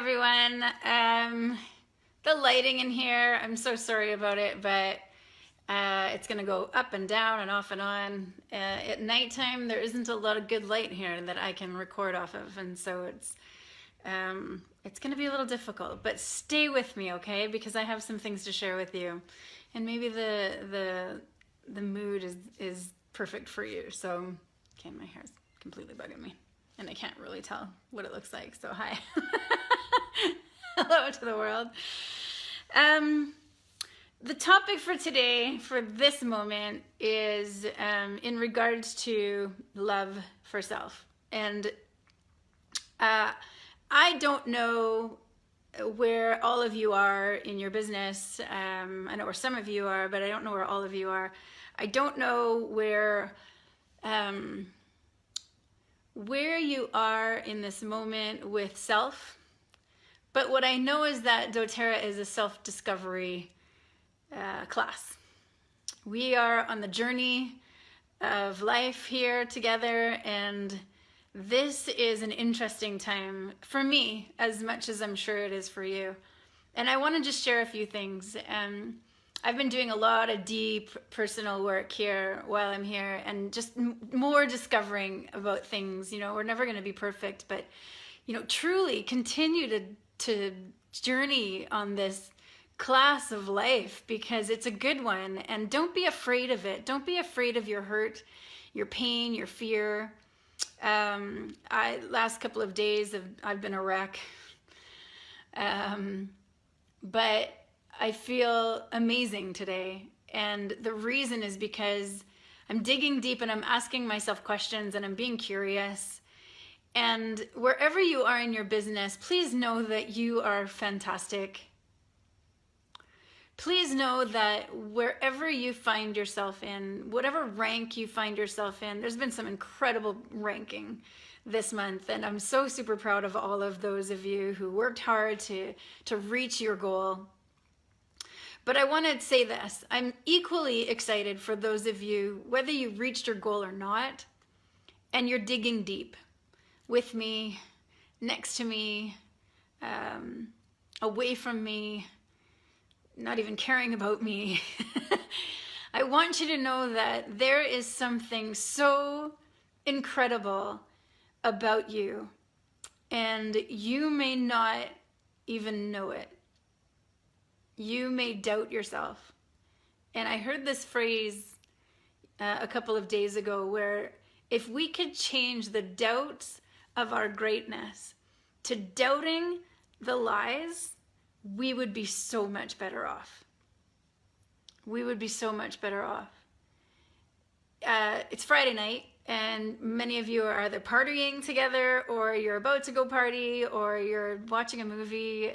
everyone. The lighting in here, I'm so sorry about it, but it's gonna go up and down and off and on. At nighttime, there isn't a lot of good light here that I can record off of, and so it's gonna be a little difficult. But stay with me, okay? Because I have some things to share with you, and maybe the mood is perfect for you. So, okay, my hair's completely bugging me, and I can't really tell what it looks like. So hi. Hello to the world. The topic for today, for this moment, is in regards to love for self. And I don't know where all of you are in your business. I know where some of you are, but I don't know where all of you are. I don't know where you are in this moment with self. But what I know is that doTERRA is a self-discovery class. We are on the journey of life here together, and this is an interesting time for me as much as I'm sure it is for you. And I want to just share a few things. I've been doing a lot of deep personal work here while I'm here, and just more discovering about things. You know, we're never going to be perfect, but you know, truly continue to journey on this class of life, because it's a good one. And don't be afraid of it. Don't be afraid of your hurt, your pain, your fear. Last couple of days I've been a wreck, but I feel amazing today. And the reason is because I'm digging deep and I'm asking myself questions and I'm being curious. And wherever you are in your business, please know that you are fantastic. Please know that wherever you find yourself in, whatever rank you find yourself in, there's been some incredible ranking this month. And I'm so super proud of all of those of you who worked hard to reach your goal. But I want to say this, I'm equally excited for those of you, whether you reached your goal or not, and you're digging deep with me, next to me, away from me, not even caring about me. I want you to know that there is something so incredible about you, and you may not even know it. You may doubt yourself. And I heard this phrase a couple of days ago, where if we could change the doubts of our greatness to doubting the lies, we would be so much better off. We would be so much better off. It's Friday night, and many of you are either partying together, or you're about to go party, or you're watching a movie.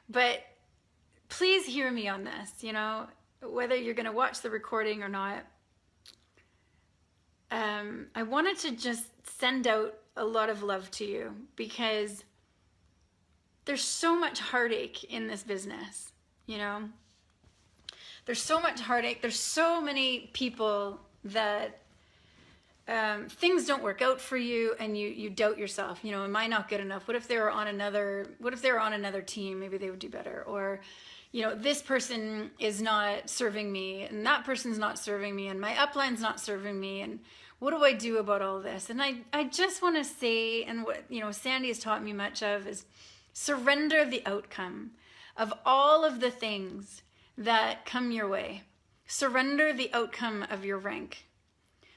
But please hear me on this, you know, whether you're going to watch the recording or not. I wanted to just send out a lot of love to you, because there's so much heartache in this business, you know. There's so much heartache. There's so many people that things don't work out for you, and you doubt yourself. You know, am I not good enough? What if they were on another team? Maybe they would do better. Or, you know, this person is not serving me, and that person's not serving me, and my upline's not serving me, and what do I do about all this? And I just want to say, and what, you know, Sandy has taught me much of, is surrender the outcome of all of the things that come your way. Surrender the outcome of your rank.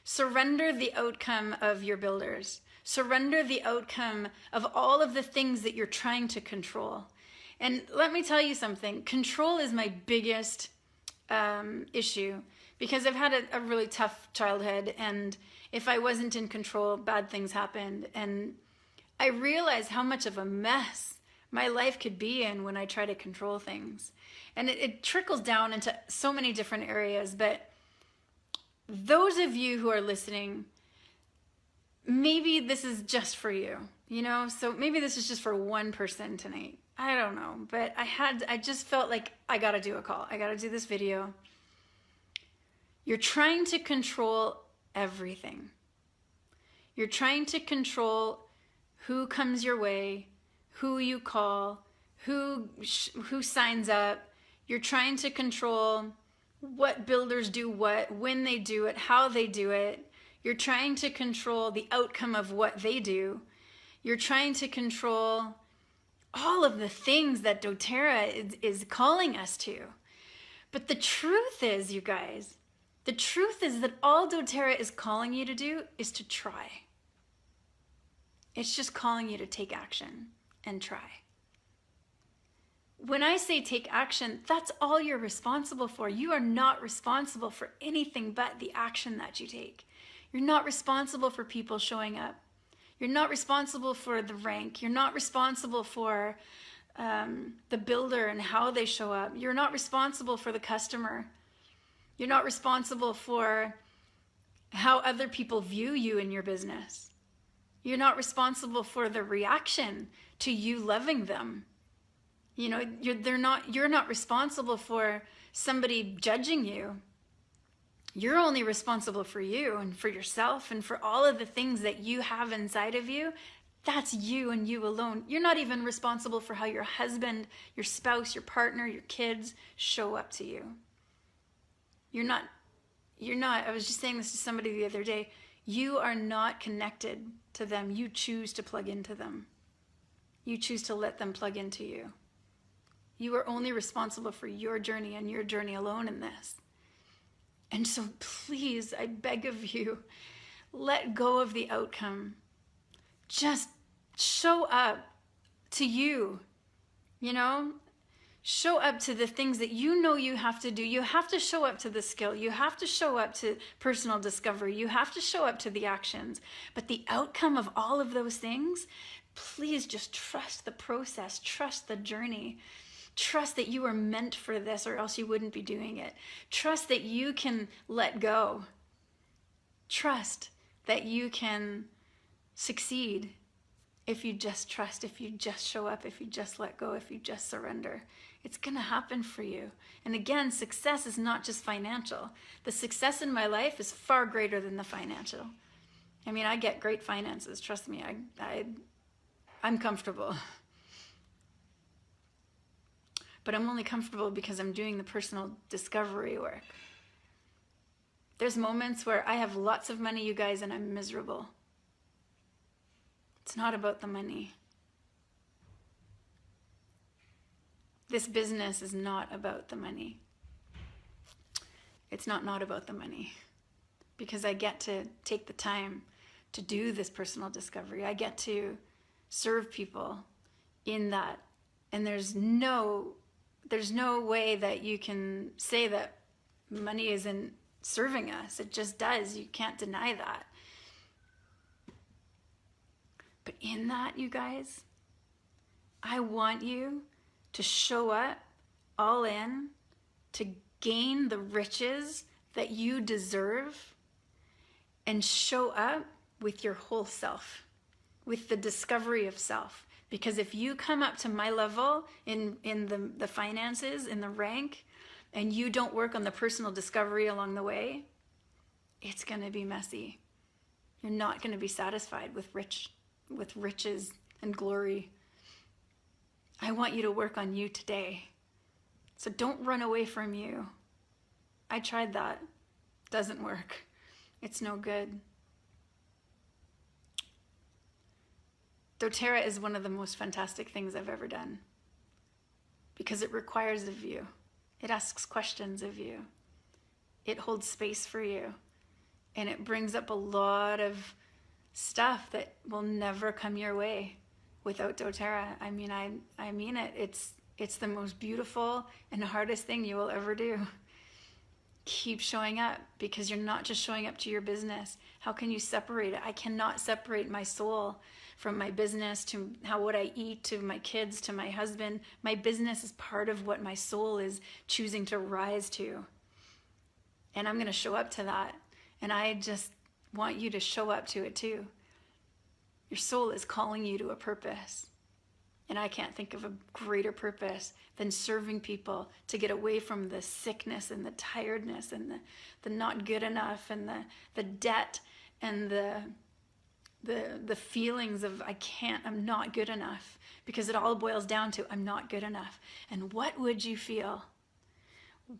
Surrender the outcome of your builders. Surrender the outcome of all of the things that you're trying to control. And let me tell you something, control is my biggest issue, because I've had a really tough childhood, and if I wasn't in control, bad things happened. And I realized how much of a mess my life could be in when I try to control things. And it trickles down into so many different areas. But those of you who are listening, maybe this is just for you, you know? So maybe this is just for one person tonight. I don't know, but I just felt like I gotta do a call. I gotta do this video. You're trying to control everything. You're trying to control who comes your way, who you call, who signs up. You're trying to control what builders do what, when they do it, how they do it. You're trying to control the outcome of what they do. You're trying to control all of the things that doTERRA is calling us to. But the truth is, you guys, the truth is that all doTERRA is calling you to do is to try. It's just calling you to take action and try. When I say take action, that's all you're responsible for. You are not responsible for anything but the action that you take. You're not responsible for people showing up. You're not responsible for the rank. You're not responsible for the builder and how they show up. You're not responsible for the customer. You're not responsible for how other people view you in your business. You're not responsible for the reaction to you loving them. You know, you're not responsible for somebody judging you. You're only responsible for you and for yourself and for all of the things that you have inside of you. That's you and you alone. You're not even responsible for how your husband, your spouse, your partner, your kids show up to you. You're not, I was just saying this to somebody the other day. You are not connected to them. You choose to plug into them. You choose to let them plug into you. You are only responsible for your journey and your journey alone in this. And so please, I beg of you, let go of the outcome. Just show up to you, you know? Show up to the things that you know you have to do. You have to show up to the skill. You have to show up to personal discovery. You have to show up to the actions. But the outcome of all of those things, please just trust the process, trust the journey. Trust that you are meant for this or else you wouldn't be doing it. Trust that you can let go. Trust that you can succeed if you just trust, if you just show up, if you just let go, if you just surrender. It's going to happen for you. And again, success is not just financial. The success in my life is far greater than the financial. I mean, I get great finances. Trust me, I'm comfortable. But I'm only comfortable because I'm doing the personal discovery work. There's moments where I have lots of money, you guys, and I'm miserable. It's not about the money. This business is not about the money. It's not about the money. Because I get to take the time to do this personal discovery. I get to serve people in that. And there's no way that you can say that money isn't serving us. It just does. You can't deny that. But in that, you guys, I want you to show up all in to gain the riches that you deserve and show up with your whole self, with the discovery of self. Because if you come up to my level in the finances, in the rank, and you don't work on the personal discovery along the way, it's going to be messy. You're not going to be satisfied with riches and glory. I want you to work on you today. So don't run away from you. I tried that. Doesn't work. It's no good. doTERRA is one of the most fantastic things I've ever done because it requires of you. It asks questions of you. It holds space for you. And it brings up a lot of stuff that will never come your way without doTERRA. I mean it. It's the most beautiful and hardest thing you will ever do. Keep showing up because you're not just showing up to your business. How can you separate it? I cannot separate my soul from my business, to what I eat, to my kids, to my husband. My business is part of what my soul is choosing to rise to. And I'm going to show up to that. And I just want you to show up to it too. Your soul is calling you to a purpose. And I can't think of a greater purpose than serving people to get away from the sickness and the tiredness and the not good enough and the debt and the the feelings of I can't, I'm not good enough, because it all boils down to I'm not good enough. And what would you feel?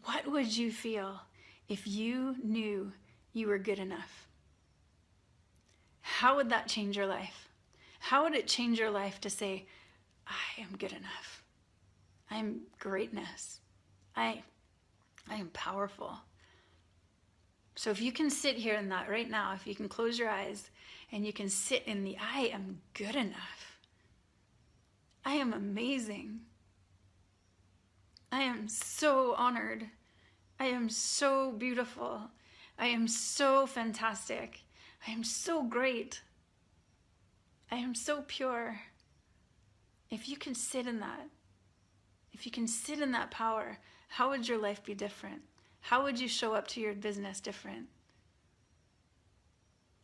What would you feel if you knew you were good enough? How would that change your life? How would it change your life to say, I am good enough. I am greatness. I am powerful. So if you can sit here in that right now, if you can close your eyes and you can sit in the I am good enough. I am amazing. I am so honored. I am so beautiful. I am so fantastic. I am so great. I am so pure. If you can sit in that, if you can sit in that power, how would your life be different? How would you show up to your business different?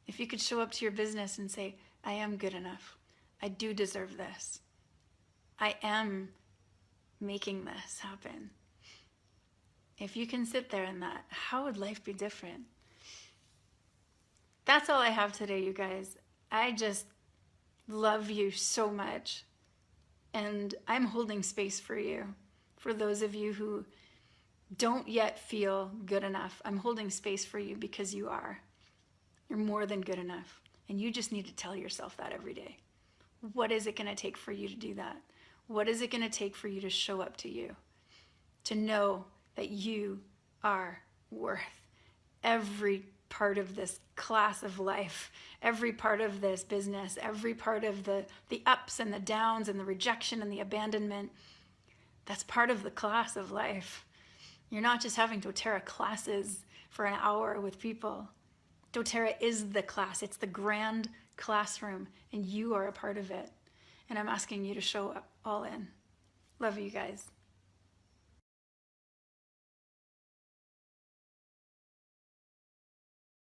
If you could show up to your business and say, I am good enough. I do deserve this. I am making this happen. If you can sit there in that, how would life be different? That's all I have today, you guys. I just love you so much. And I'm holding space for you. For those of you who don't yet feel good enough, I'm holding space for you because you are. You're more than good enough. And you just need to tell yourself that every day. What is it going to take for you to do that? What is it going to take for you to show up to you? To know that you are worth every part of this class of life, every part of this business, every part of the ups and the downs and the rejection and the abandonment. That's part of the class of life. You're not just having doTERRA classes for an hour with people. doTERRA is the class. It's the grand classroom, and you are a part of it. And I'm asking you to show up all in. Love you guys.